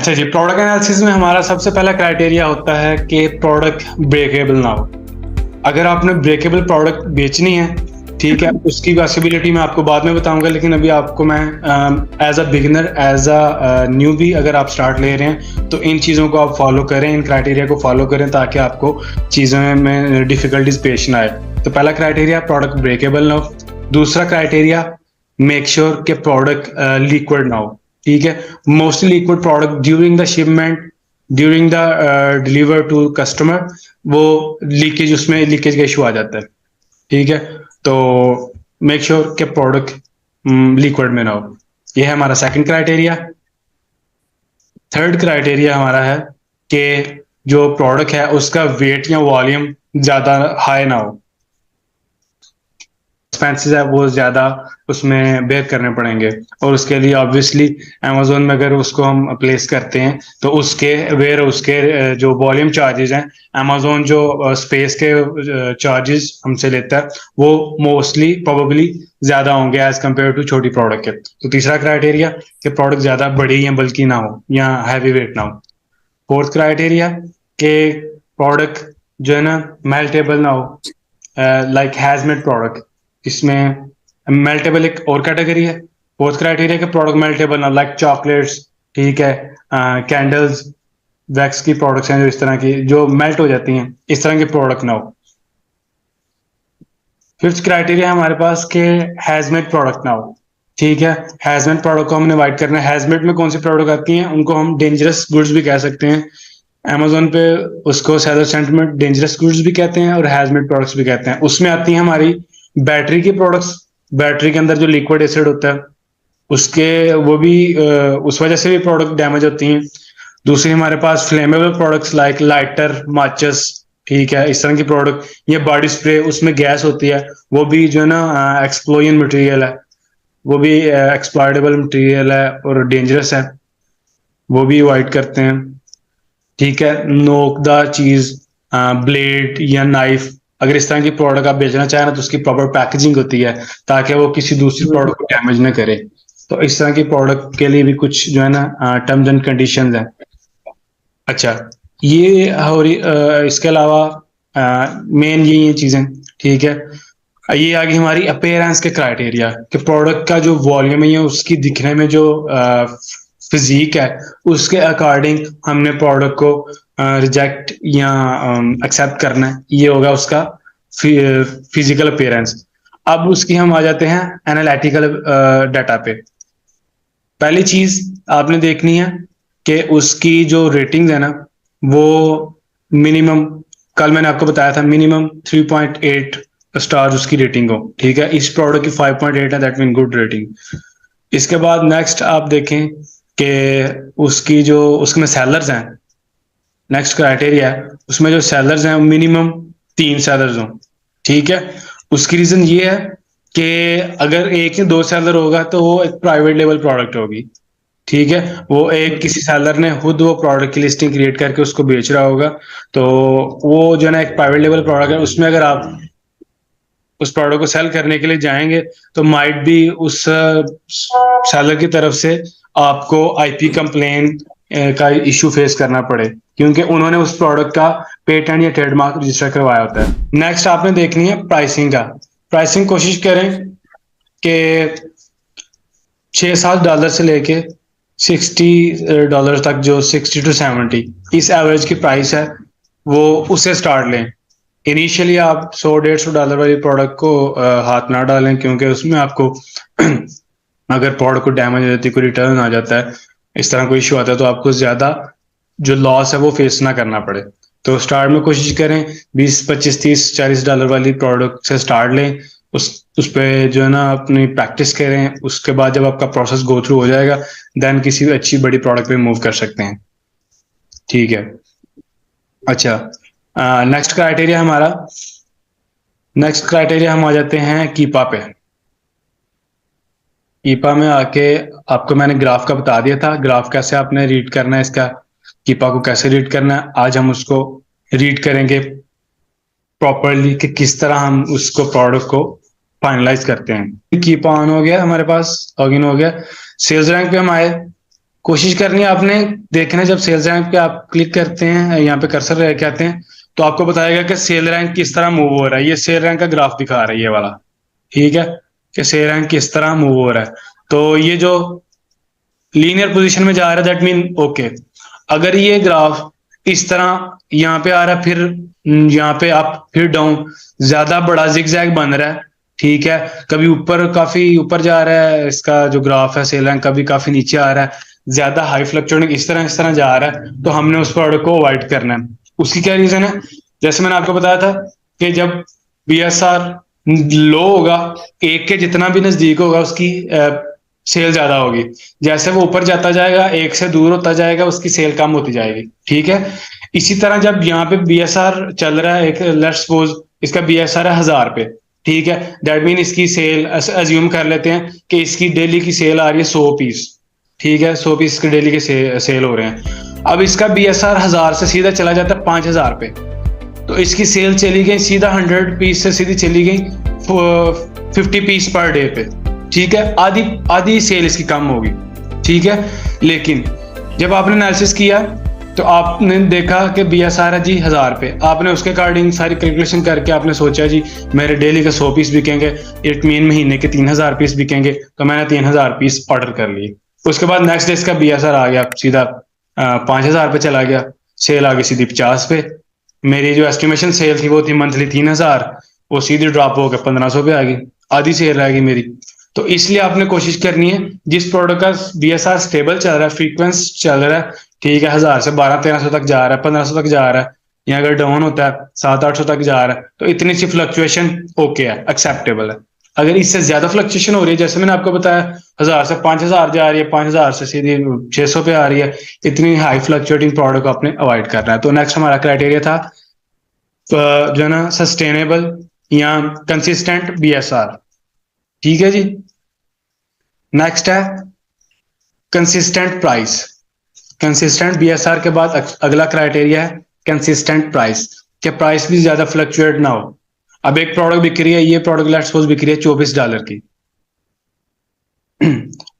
अच्छा जी, product analysis में हमारा सबसे पहला क्राइटेरिया होता है कि प्रोडक्ट ब्रेकेबल ना हो। अगर आपने ब्रेकेबल प्रोडक्ट बेचनी है, ठीक है, उसकी पॉसिबिलिटी मैं आपको बाद में बताऊंगा, लेकिन अभी आपको मैं as a beginner, as a newbie अगर आप स्टार्ट ले रहे हैं तो इन चीज़ों को आप फॉलो करें, इन क्राइटेरिया को फॉलो करें ताकि आपको चीज़ों में डिफिकल्टीज पेश ना आए। तो पहला क्राइटेरिया प्रोडक्ट ब्रेकेबल ना हो। दूसरा क्राइटेरिया, मेक श्योर कि प्रोडक्ट लिक्विड ना हो। ठीक है, mostly liquid product during the shipment, during the deliver to customer, वो लीकेज, उसमें लीकेज का इशू आ जाता है। ठीक है, तो मेक श्योर कि प्रोडक्ट लिक्विड में ना हो। ये है हमारा सेकंड क्राइटेरिया। थर्ड क्राइटेरिया हमारा है कि जो प्रोडक्ट है उसका वेट या वॉल्यूम ज्यादा हाई ना हो। एक्सपेंसेस है वो ज्यादा उसमें बेयर करने पड़ेंगे, और उसके लिए ऑब्वियसली अमेजोन में अगर उसको हम प्लेस करते हैं तो उसके जो वॉल्यूम चार्जेस हैं, अमेजोन जो स्पेस के चार्जेस हमसे लेता है वो मोस्टली प्रोबेबली ज्यादा होंगे एज कम्पेयर टू छोटी प्रोडक्ट के। तो तीसरा क्राइटेरिया कि प्रोडक्ट ज्यादा बड़ी या बल्कि ना हो या हैवी वेट ना हो। फोर्थ क्राइटेरिया कि प्रोडक्ट जो है ना मेल्टेबल ना हो, लाइक हैजमेड प्रोडक्ट। इसमें मेल्टेबल एक और कैटेगरी है। फोर्थ क्राइटेरिया कि प्रोडक्ट मेल्टेबल ना, लाइक चॉकलेट्स, ठीक है, कैंडल्स, वैक्स की प्रोडक्ट्स हैं जो इस तरह की जो मेल्ट हो जाती हैं, इस तरह के प्रोडक्ट ना हो। फिफ्थ क्राइटेरिया हमारे पास के हैजमेड प्रोडक्ट ना हो। ठीक है, हैजमेड प्रोडक्ट को हमने अवॉइड करना है। हैजमेड में कौन सी प्रोडक्ट आती हैं, उनको हम डेंजरस गुड्स भी कह सकते हैं। अमेजोन पे उसको सैलर सेंटिमेंट डेंजरस गुड्स भी कहते हैं और हैजमेड प्रोडक्ट्स भी कहते हैं। उसमें आती हैं हमारी बैटरी की प्रोडक्ट्स। बैटरी के अंदर जो लिक्विड एसिड होता है उसके वो भी उस वजह से भी प्रोडक्ट डैमेज होती हैं। दूसरी हमारे पास फ्लेमेबल प्रोडक्ट्स लाइक लाइटर, माचिस, ठीक है, इस तरह की प्रोडक्ट, ये बॉडी स्प्रे, उसमें गैस होती है, वो भी जो है ना एक्सप्लोजन मटेरियल है, वो भी एक्सप्लॉयटेबल मटेरियल है और डेंजरस है, वो भी अवॉइड करते हैं। ठीक है, नोकदार चीज, ब्लेड या नाइफ, अगर इस तरह की प्रोडक्ट आप बेचना चाहें ना तो उसकी प्रॉपर पैकेजिंग होती है ताकि वो किसी दूसरी प्रोडक्ट को डैमेज ना करे। तो इस तरह की प्रोडक्ट के लिए भी कुछ जो है ना टर्म्स एंड कंडीशंस हैं। अच्छा, ये और इसके अलावा मेन ये चीजें, ठीक है। ये आ गई हमारी अपेयरेंस के क्राइटेरिया कि प्रोडक्ट का जो वॉल्यूम है या उसकी दिखने में जो फिजिक है उसके अकॉर्डिंग हमने प्रोडक्ट को रिजेक्ट या एक्सेप्ट करना है। ये होगा उसका फिजिकल अपेयरेंस। अब उसकी हम आ जाते हैं एनालिटिकल डाटा पे। पहली चीज आपने देखनी है कि उसकी जो रेटिंग है ना वो मिनिमम, कल मैंने आपको बताया था मिनिमम 3.8 स्टार उसकी रेटिंग हो। ठीक है, इस प्रोडक्ट की 5.8 है, दैट मीन गुड रेटिंग। इसके बाद नेक्स्ट आप देखें कि उसकी जो उसमें सेलर्स हैं, नेक्स्ट क्राइटेरिया है उसमें जो सेलर्स हैं मिनिमम 3 सेलर्स हों। ठीक है, उसकी रीजन ये है कि अगर एक या दो सेलर होगा तो वो एक प्राइवेट लेवल प्रोडक्ट होगी। ठीक है, वो एक किसी सेलर ने खुद वो प्रोडक्ट की लिस्टिंग क्रिएट करके उसको बेच रहा होगा, तो वो जो है ना एक प्राइवेट लेवल प्रोडक्ट है। उसमें अगर आप उस प्रोडक्ट को सेल करने के लिए जाएंगे तो माइट भी उस सेलर की तरफ से आपको आईपी कंप्लेन का इशू फेस करना पड़े, क्योंकि उन्होंने उस प्रोडक्ट का पेटेंट या ट्रेडमार्क रजिस्टर करवाया होता है। नेक्स्ट आपने देखनी है प्राइसिंग का। प्राइसिंग कोशिश करें कि $6-7 से लेके $60 तक, जो 60 to 70 इस एवरेज की प्राइस है, वो उससे स्टार्ट लें। इनिशियली आप $100-150 वाली प्रोडक्ट को हाथ ना डालें, क्योंकि उसमें आपको अगर प्रोडक्ट को डैमेज हो जाती है, कोई रिटर्न आ जाता है, इस तरह कोई इशू आता है, तो आपको ज्यादा जो लॉस है वो फेस ना करना पड़े। तो स्टार्ट में कोशिश करें 20, 25, 30, $40 वाली प्रोडक्ट से स्टार्ट लें। उस पे जो है ना अपनी प्रैक्टिस करें। उसके बाद जब आपका प्रोसेस गो थ्रू हो जाएगा देन किसी भी अच्छी बड़ी प्रोडक्ट पे मूव कर सकते हैं। ठीक है, अच्छा, नेक्स्ट क्राइटेरिया हम आ जाते हैं कीपा पे। कीपा में आके आपको मैंने ग्राफ का बता दिया था, ग्राफ कैसे आपने रीड करना है, इसका कीपा को कैसे रीड करना है। आज हम उसको रीड करेंगे प्रॉपरली कि किस तरह हम उसको प्रोडक्ट को फाइनलाइज करते हैं। कीपा ऑन हो गया, हमारे पास लॉगिन हो गया। सेल्स रैंक पे हम आए, कोशिश करनी है आपने, देखना है जब सेल्स रैंक पे आप क्लिक करते हैं, यहाँ पे कर्सर लेके आते हैं, तो आपको बताएगा कि सेल रैंक किस तरह मूव हो रहा है। ये सेल रैंक का ग्राफ दिखा रहा है ये वाला, ठीक है, कि सेल रैंक किस तरह मूव हो रहा है। तो ये जो लीनियर पोजीशन में जा रहा है दैट मीन ओके। अगर ये ग्राफ इस तरह यहाँ पे आ रहा है, फिर यहाँ पे अप फिर डाउन, ज्यादा बड़ा जिगजैग बन रहा है, ठीक है, कभी ऊपर काफी ऊपर जा रहा है इसका जो ग्राफ है सेल रैंक, कभी काफी नीचे आ रहा है, ज्यादा हाई फ्लक्चुएटिंग इस तरह जा रहा है, तो हमने उस प्रोडक्ट को अवॉइड करना है। उसकी क्या रीजन है, जैसे मैंने आपको बताया था कि जब बीएसआर लो होगा, एक के जितना भी नजदीक होगा उसकी सेल ज्यादा होगी, जैसे वो ऊपर जाता जाएगा एक से दूर होता जाएगा उसकी सेल कम होती जाएगी, ठीक है। इसी तरह जब यहाँ पे बीएसआर चल रहा है, एक लेट्स सपोज इसका बीएसआर है 1000 पे, ठीक है, दैट मीन इसकी सेल अज्यूम कर लेते हैं कि इसकी डेली की सेल आ रही है 100 पीस, ठीक है, 100 पीस के डेली के सेल हो रहे हैं। अब इसका बीएसआर 1000 से सीधा चला जाता है 5000 पे, तो इसकी सेल चली गई सीधा 100 पीस से सीधी चली गई 50 पीस पर डे पे, ठीक है, आधी आधी सेल इसकी कम होगी, ठीक है। लेकिन जब आपने एनालिसिस किया तो आपने देखा कि बीएसआर है जी 1000 पे, आपने उसके अकॉर्डिंग सारी कैलकुलेशन करके आपने सोचा जी मेरे डेली के 100 पीस बिकेंगे, इट मीन महीने के 3000 पीस बिकेंगे, तो मैंने 3000 पीस ऑर्डर कर लिए। उसके बाद नेक्स्ट डे इसका बीएसआर आ गया सीधा 5000 पे चला गया, सेल आ गई सीधी 50 पे, मेरी जो एस्टिमेशन सेल थी वो थी मंथली 3000, वो सीधी ड्रॉप होकर 1500 पे आ गई, आधी सेल रह गई मेरी। तो इसलिए आपने कोशिश करनी है जिस प्रोडक्ट का बीएसआर स्टेबल चल रहा है, फ्रीक्वेंस चल रहा है, ठीक है, 1000 से 1200-1300 तक जा रहा है, 1500 तक जा रहा है, या अगर डाउन होता है 700-800 तक जा रहा है, तो इतनी सी फ्लक्चुएशन ओके है, एक्सेप्टेबल है। अगर इससे ज्यादा फ्लक्चुएशन हो रही है, जैसे मैंने आपको बताया 1000 से 5000 जा रही है, 5000 से सीधी 600 पे आ रही है, इतनी हाई फ्लक्चुएटिंग प्रोडक्ट को आपने अवॉइड करना है। तो नेक्स्ट हमारा क्राइटेरिया था जो है ना सस्टेनेबल या कंसिस्टेंट बीएसआर, ठीक है जी। नेक्स्ट है कंसिस्टेंट प्राइस। कंसिस्टेंट बीएसआर के बाद अगला क्राइटेरिया है कंसिस्टेंट प्राइस, कि प्राइस भी ज्यादा फ्लक्चुएट ना हो। अब एक प्रोडक्ट बिक रही है, ये प्रोडक्ट लेट्स सपोज बिक रही है $24 की।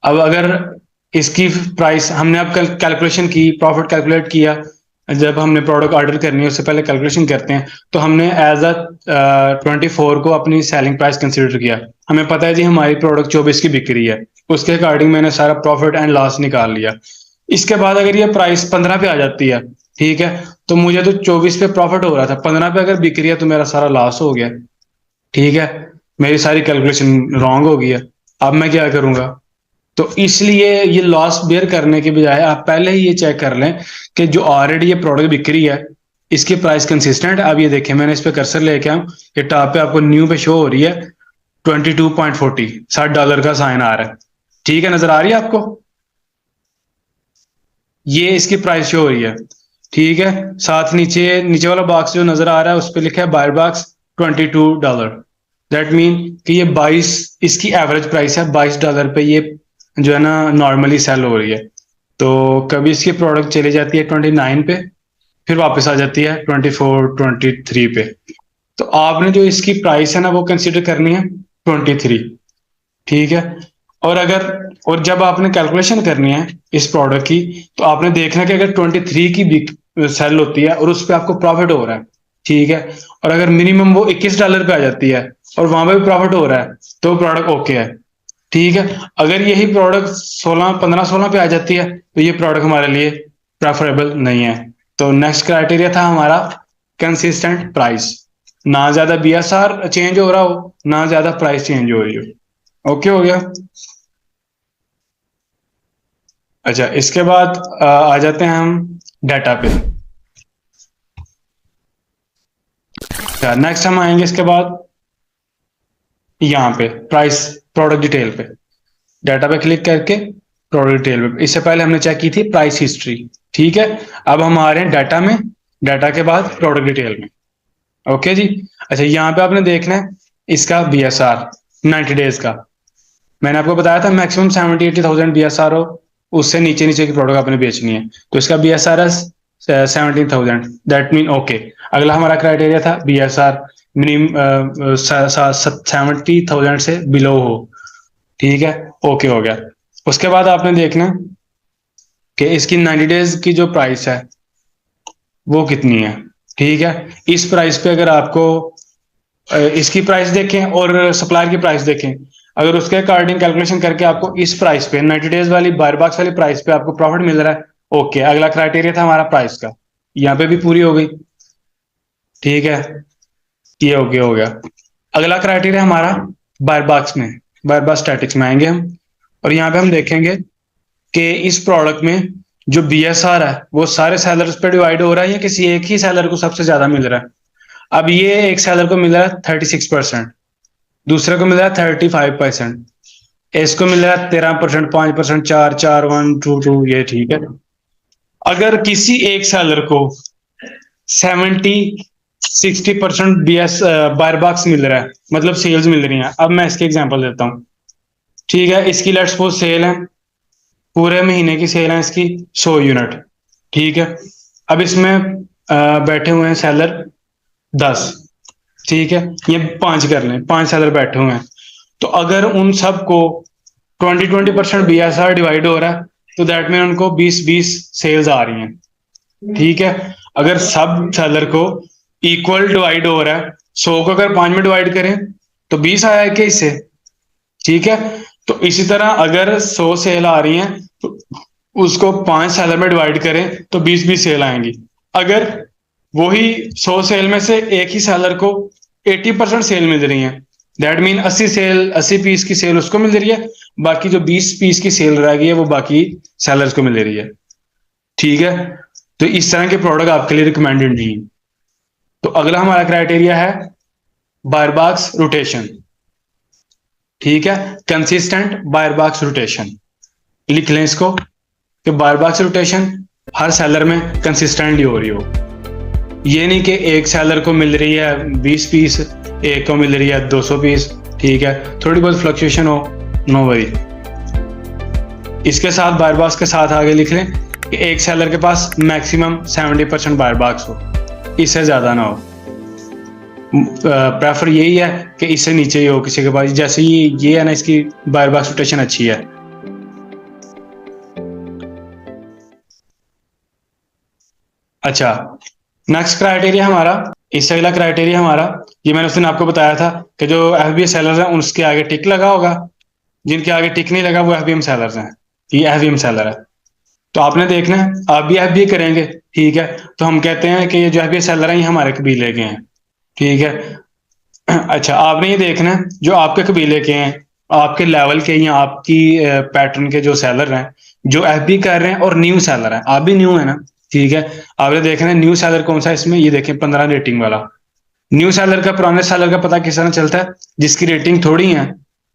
अब अगर इसकी प्राइस हमने अब कैलकुलेशन की, प्रॉफिट कैलकुलेट किया, जब हमने प्रोडक्ट ऑर्डर करनी है उससे पहले कैलकुलेशन करते हैं, तो हमने एज अ 24 को अपनी सेलिंग प्राइस कंसिडर किया। हमें पता है जी हमारी प्रोडक्ट 24 की बिक रही है, उसके अकॉर्डिंग मैंने सारा प्रॉफिट एंड लॉस निकाल लिया। इसके बाद अगर ये प्राइस 15 पे आ जाती है, ठीक है, तो मुझे तो 24 पे प्रॉफिट हो रहा था, 15 पे अगर बिक रही है तो मेरा सारा लॉस हो गया, ठीक है, मेरी सारी कैलकुलेशन रॉन्ग हो गई है। अब मैं क्या करूंगा, तो इसलिए ये लॉस बेयर करने के बजाय आप पहले ही ये चेक कर लें कि जो ऑलरेडी ये प्रोडक्ट बिक रही है इसकी प्राइस कंसिस्टेंट। अब ये देखें मैंने इस पे कर्सर लेके आऊं, ये टॉप पे आपको न्यू पे शो हो रही है 22.40, $60 का साइन आ रहा है, ठीक है, नजर आ रही है आपको, ये इसकी प्राइस शो हो रही है, ठीक है। साथ नीचे नीचे वाला बॉक्स जो नजर आ रहा है उस पर लिखा है बायर बॉक्स $22, दैट मीन कि ये 22 इसकी एवरेज प्राइस है, $22 पे ये जो है ना नॉर्मली सेल हो रही है। तो कभी इसकी प्रोडक्ट चली जाती है 29 पे, फिर वापस आ जाती है 24-23 पे, तो आपने जो इसकी प्राइस है ना वो कंसिडर करनी है 23, ठीक है। और अगर और जब आपने कैलकुलेशन करनी है इस प्रोडक्ट की, तो आपने देखना कि अगर 23 की बिक सेल होती है और उस पर आपको प्रॉफिट हो रहा है, ठीक है, और अगर मिनिमम वो $21 पे आ जाती है और वहां पे भी प्रॉफिट हो रहा है, तो प्रोडक्ट ओके है, ठीक है। अगर यही प्रोडक्ट 15-16 पे आ जाती है तो ये प्रोडक्ट हमारे लिए प्रेफरेबल नहीं है। तो नेक्स्ट क्राइटेरिया था हमारा कंसिस्टेंट प्राइस, ना ज्यादा बीएसआर चेंज हो रहा हो, ना ज्यादा प्राइस चेंज हो रही हो। ओके हो गया। अच्छा, इसके बाद आ जाते हैं हम डाटा पे। अच्छा, नेक्स्ट हम आएंगे इसके बाद यहाँ पे प्राइस प्रोडक्ट डिटेल पे, डाटा पे क्लिक करके प्रोडक्ट डिटेल पे। इससे पहले हमने चेक की थी प्राइस हिस्ट्री, ठीक है। अब हम आ रहे हैं डाटा में, डाटा के बाद प्रोडक्ट डिटेल में। ओके जी। अच्छा, यहाँ पे आपने देखना है इसका बीएसआर 90 डेज का। मैंने आपको बताया था मैक्सिमम 70-80,000 बीएसआर हो, उससे नीचे नीचे की प्रोडक्ट आपने बेचनी है, तो इसका बीएसआर है 17,000, दैट मीन ओके। अगला हमारा क्राइटेरिया था बीएसआर मिनिमम 70,000 से बिलो हो, ठीक है, ओके हो गया। उसके बाद आपने देखना कि इसकी 90 डेज की जो प्राइस है वो कितनी है। ठीक है, इस प्राइस पे अगर आपको इसकी प्राइस देखें और सप्लायर की प्राइस देखें, अगर उसके अकॉर्डिंग कैलकुलेशन करके आपको इस प्राइस पे 90 डेज वाली बायर बॉक्स वाली प्राइस पे आपको प्रॉफिट मिल रहा है, ओके। अगला क्राइटेरिया था हमारा प्राइस का, यहाँ पे भी पूरी हो गई। ठीक है, ये हो गया। अगला क्राइटेरिया हमारा बायर बॉक्स में, बायर बॉक्स स्टैटिक्स में आएंगे हम, और यहाँ पे हम देखेंगे कि इस प्रोडक्ट में जो BSR है वो सारे सेलर्स पे डिवाइड हो रहा है या किसी एक ही सेलर को सबसे ज्यादा मिल रहा है। अब ये एक सेलर को मिल रहा है 36%, दूसरे को मिल रहा है 35%, इसको मिल रहा है 13%, 5%, 4, 4, 1, 2, 2, ये ठीक है। अगर किसी एक सेलर को 60% बायर बॉक्स मिल रहा है, मतलब सेल्स मिल रही हैं, अब मैं इसके एग्जांपल देता हूँ। ठीक है, इसकी लेट्स सपोज सेल है, पूरे महीने की सेल है इसकी 100 यूनिट। ठीक है, अब इसमें बैठे हुए हैं सेलर 10। ठीक है, ये 5 कर लें, 5 सेलर बैठे हुए हैं, तो अगर उन सबको 20% BSR डिवाइड हो रहा है तो दैट मीन उनको 20-20 सेल्स आ रही हैं। ठीक है, अगर सब सेलर को इक्वल डिवाइड हो रहा है, 100 को अगर 5 में डिवाइड करें तो 20 आया है क्या इससे। ठीक है, तो इसी तरह अगर 100 सेल आ रही हैं तो उसको 5 सेलर में डिवाइड करें तो 20-20 सेल आएंगी। अगर वही 100 सेल में से एक ही सेलर को 80% सेल मिल रही है, दैट मीन 80 पीस की सेल उसको मिल रही है, बाकी जो 20 पीस की सेल रह गई है वो बाकी सेलर्स को मिल रही है। ठीक है, तो इस तरह के प्रोडक्ट आपके लिए रिकमेंडेड नहीं है। तो अगला हमारा क्राइटेरिया है बायर बॉक्स रोटेशन। ठीक है, कंसिस्टेंट बायर बॉक्स रोटेशन, लिख लें इसको कि बायर बॉक्स रोटेशन हर सेलर में कंसिस्टेंटली हो रही हो। ये नहीं कि एक सेलर को मिल रही है 20 पीस, एक को मिल रही है 200 पीस। ठीक है, थोड़ी बहुत फ्लक्चुएशन हो, नो वरी। इसके साथ बायर बॉक्स के साथ आगे लिख लें कि एक सेलर के पास मैक्सिमम 70% बायर बॉक्स हो, इससे ज्यादा ना हो। प्रेफर यही है कि इससे नीचे ही हो किसी के पास, जैसे ये है ना, इसकी बायर बॉक्स रोटेशन अच्छी है। अच्छा, नेक्स्ट क्राइटेरिया हमारा, इससे अगला क्राइटेरिया हमारा, ये मैंने उस दिन आपको बताया था कि जो FBA सेलर्स हैं उसके आगे टिक लगा होगा, जिनके आगे टिक नहीं लगा वो FBM सेलर्स हैं, ये FBM सेलर है। तो आपने देखना है, आप भी FBA करेंगे। ठीक है, तो हम कहते हैं कि ये जो FBA सेलर हैं ये हमारे कबीले के हैं। ठीक है, अच्छा, आपने ये देखना है जो आपके कबीले के हैं, आपके लेवल के या आपकी पैटर्न के जो सेलर हैं, जो FBA कर रहे हैं और न्यू सेलर हैं, आप भी न्यू है ना। ठीक है, आपने देखना है न्यू सेलर कौन सा है इसमें, ये देखें 15 रेटिंग वाला। न्यू सेलर का पुराने सेलर का पता किस तरह चलता है, जिसकी रेटिंग थोड़ी है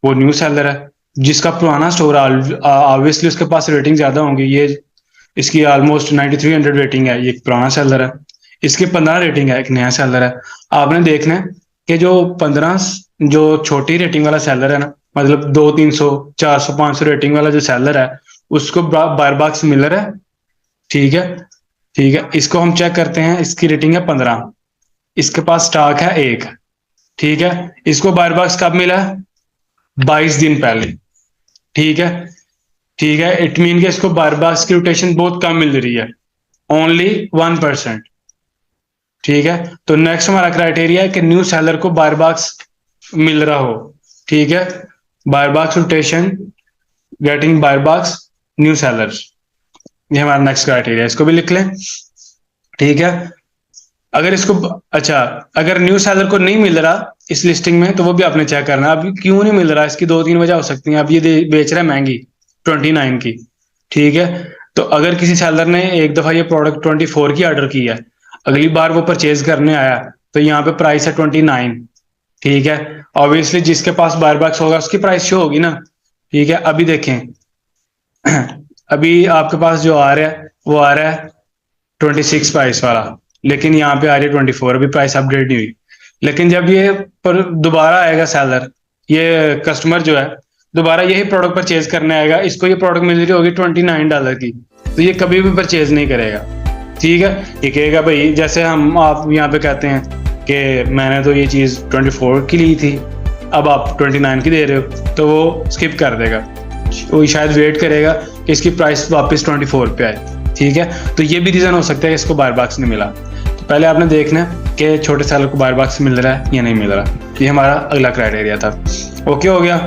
वो न्यू सेलर है, जिसका पुराना स्टोर ऑब्वियसली उसके पास रेटिंग ज्यादा होंगी। ये इसकी ऑलमोस्ट 9300 रेटिंग है, ये पुराना सेलर है। इसकी 15 रेटिंग है, एक नया सेलर है। आपने देखना है कि जो 15 जो छोटी रेटिंग वाला सेलर है ना, मतलब 200, 300, 400, 500 रेटिंग वाला जो सेलर है उसको बायर बॉक्स मिल रहा है। ठीक है, ठीक है, इसको हम चेक करते हैं, इसकी रेटिंग है 15, इसके पास स्टॉक है 1। ठीक है, इसको बायर बॉक्स कब मिला, 22 दिन पहले। ठीक है, ठीक है, इट मीन कि इसको बायर बॉक्स की रोटेशन बहुत कम मिल रही है, ओनली 1%। ठीक है, तो नेक्स्ट हमारा क्राइटेरिया है कि न्यू सेलर को बायर बॉक्स मिल रहा हो। ठीक है, buyer box rotation, getting buyer box, new sellers, ये हमारा नेक्स्ट क्राइटेरिया, इसको भी लिख लें। ठीक है, अगर इसको, अच्छा, अगर न्यू सेलर को नहीं मिल रहा इस लिस्टिंग में तो वो भी आपने चेक करना, अब क्यों नहीं मिल रहा, इसकी 2-3 वजह हो सकती हैं। अब ये बेच रहा है महंगी 29 की। ठीक है, तो अगर किसी सेलर ने एक दफा ये प्रोडक्ट 24 की ऑर्डर की है, अगली बार वो परचेज करने आया तो यहाँ पे प्राइस है 29। ठीक है, ऑब्वियसली जिसके पास बायर बॉक्स होगा उसकी प्राइस शो होगी ना। ठीक है, अभी देखें अभी आपके पास जो आ रहा है वो आ रहा है 26 प्राइस वाला, लेकिन यहाँ पे आ रही है 24, अभी प्राइस अपडेट नहीं हुई। लेकिन जब ये पर दोबारा आएगा सेलर, ये कस्टमर जो है दोबारा यही प्रोडक्ट परचेज करने आएगा, इसको ये प्रोडक्ट मिल रही होगी $29 की, तो ये कभी भी परचेज नहीं करेगा। ठीक है, ये कहेगा भाई, जैसे हम आप यहाँ पे कहते हैं कि मैंने तो ये चीज़ 24 की ली थी, अब आप 29 की दे रहे हो, तो वो स्किप कर देगा। वो शायद वेट करेगा कि इसकी प्राइस वापस 24 पे आए, ठीक है। तो ये भी रीज़न हो सकता है कि इसको बायर बॉक्स नहीं मिला। तो पहले आपने देखना है कि छोटे सेलर को बायर बॉक्स मिल रहा है या नहीं मिल रहा। ये हमारा अगला क्राइटेरिया था। ओके हो गया।